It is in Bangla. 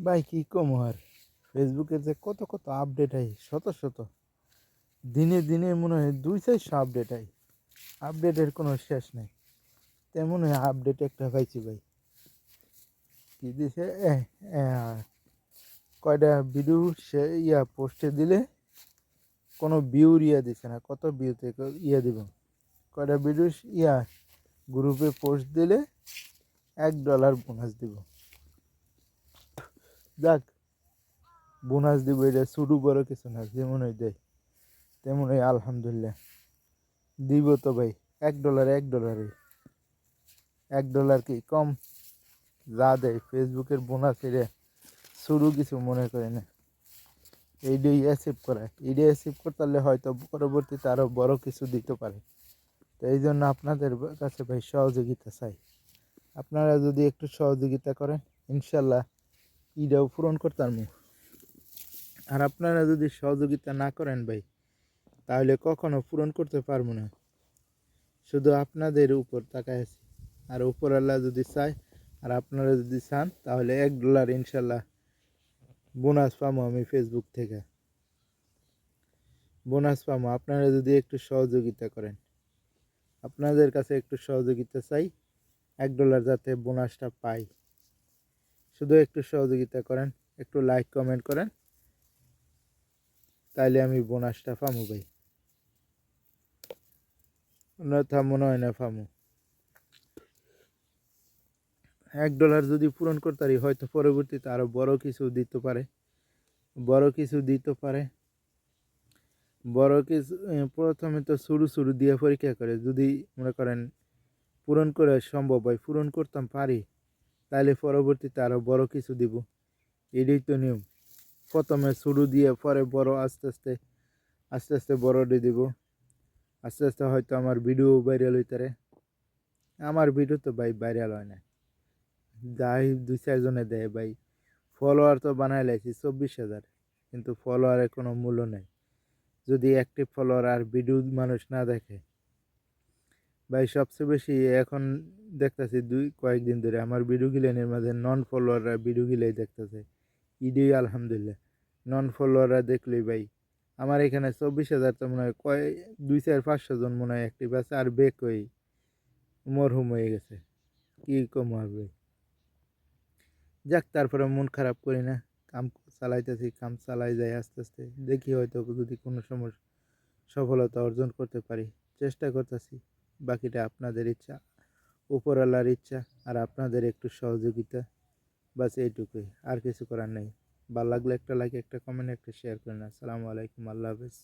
ভাই কি কম আর ফেসবুকের যে কত কত আপডেট হয় শত শত দিনে দিনে মনে হয় 2-400 আপডেট হয়। আপডেটের কোনো শেষ নেই। তেমন আপডেট একটা পাইছি ভাই। কি দিছে কয়টা ভিডিও সে পোস্টে দিলে কোনো ভিউর দিছে না, কত ভিউতে দিব। কয়টা ভিডিও গ্রুপে পোস্ট দিলে $1 বোনাস দিব। যাক, বোনাস দিব, এটা শুরু বড় কিছু না, যেমন হয় দেয় তেমন হয়। আলহামদুলিল্লাহ দিব তো ভাই। $1 $1 কি কম? যা দেয় ফেসবুকের বোনাস, এটা শুরু কিছু মনে করে না। এইটাই অ্যাচিভ করা, এইটাই অ্যাচিভ করতে পারলে হয়তো পরবর্তীতে আরও বড় কিছু দিতে পারে। তো এই জন্য আপনাদের কাছে ভাই সহযোগিতা চাই। আপনারা যদি একটু সহযোগিতা করেন, ইনশাল্লাহ ইটাও পূরণ করতে পারবো। আর আপনারা যদি সহযোগিতা না করেন ভাই, তাহলে কখনো পূরণ করতে পারবো না। শুধু আপনাদের উপর তাকায় আছি। আর উপরওয়ালা যদি চায় আর আপনারা যদি চান, তাহলে $1 ইনশাল্লাহ বোনাস পাবো আমি ফেসবুক থেকে। বোনাস পাবো আপনারা যদি একটু সহযোগিতা করেন। আপনাদের কাছে একটু সহযোগিতা চাই, $1 যাতে বোনাসটা পাই। শুধু একটু সহযোগিতা করেন, একটু লাইক কমেন্ট করেন, তাইলে আমি বোনাসটা পাবো ভাই। অন্যথা মনে হয় না পাবো। $1 যদি পূরণ করতে পারি, হয়তো পরবর্তীতে আরও বড় কিছু দিতে পারে। বড় কিছু প্রথমে তো শুরু দিয়ে পরীক্ষা করে, যদি মনে করেন পূরণ করে সম্ভব হয়, পূরণ করতাম পারি, তাহলে পরবর্তীতে আরও বড় কিছু দিব। এটাই তো নিয়ম। প্রথমে শুরু দিয়ে পরে বড়, আস্তে আস্তে বড় দিয়ে দিব। আস্তে আস্তে হয়তো আমার ভিডিও ভাইরাল হইতারে। আমার ভিডিও তো ভাই ভাইরাল হয় না, যাই 2-4 জনে দেয় ভাই। ফলোয়ার তো বানাই লাইছি 24,000, কিন্তু ফলোয়ারের কোনো মূল্য নেই যদি অ্যাক্টিভ ফলোয়ার আর ভিডিও মানুষ না দেখে। ভাই সবচেয়ে বেশি এখন দেখতেছি কয়েকদিন ধরে আমার ভিডিও গিলেনের মাঝে নন ফলোয়াররা ভিডিও গিলাই দেখতেছে। ইডি আলহামদুলিল্লাহ, নন ফলোয়াররা দেখলেই ভাই আমার এখানে 24,000 তো মনে হয় 2-4-500 জন মনে হয় অ্যাক্টিভ আছে, আর বেক হয়ে মরহুম হয়ে গেছে। কি কম হবে। যাক, তারপরে মন খারাপ করি না, কাম চালাইতেছি, কাম চালাই যায় আস্তে আস্তে। দেখি হয়তো যদি কোনো সময় সফলতা অর্জন করতে পারি, চেষ্টা করতেছি। বাকিটা আপনাদের ইচ্ছা, উপরওয়ালার ইচ্ছা, আর আপনাদের একটু সহযোগিতা, বাস এইটুকুই, আর কিছু করার নেই। ভালো লাগলে একটা লাইক, একটা কমেন্ট, একটা শেয়ার করেন। আসসালামু আলাইকুম, আল্লাহ হাফেজ।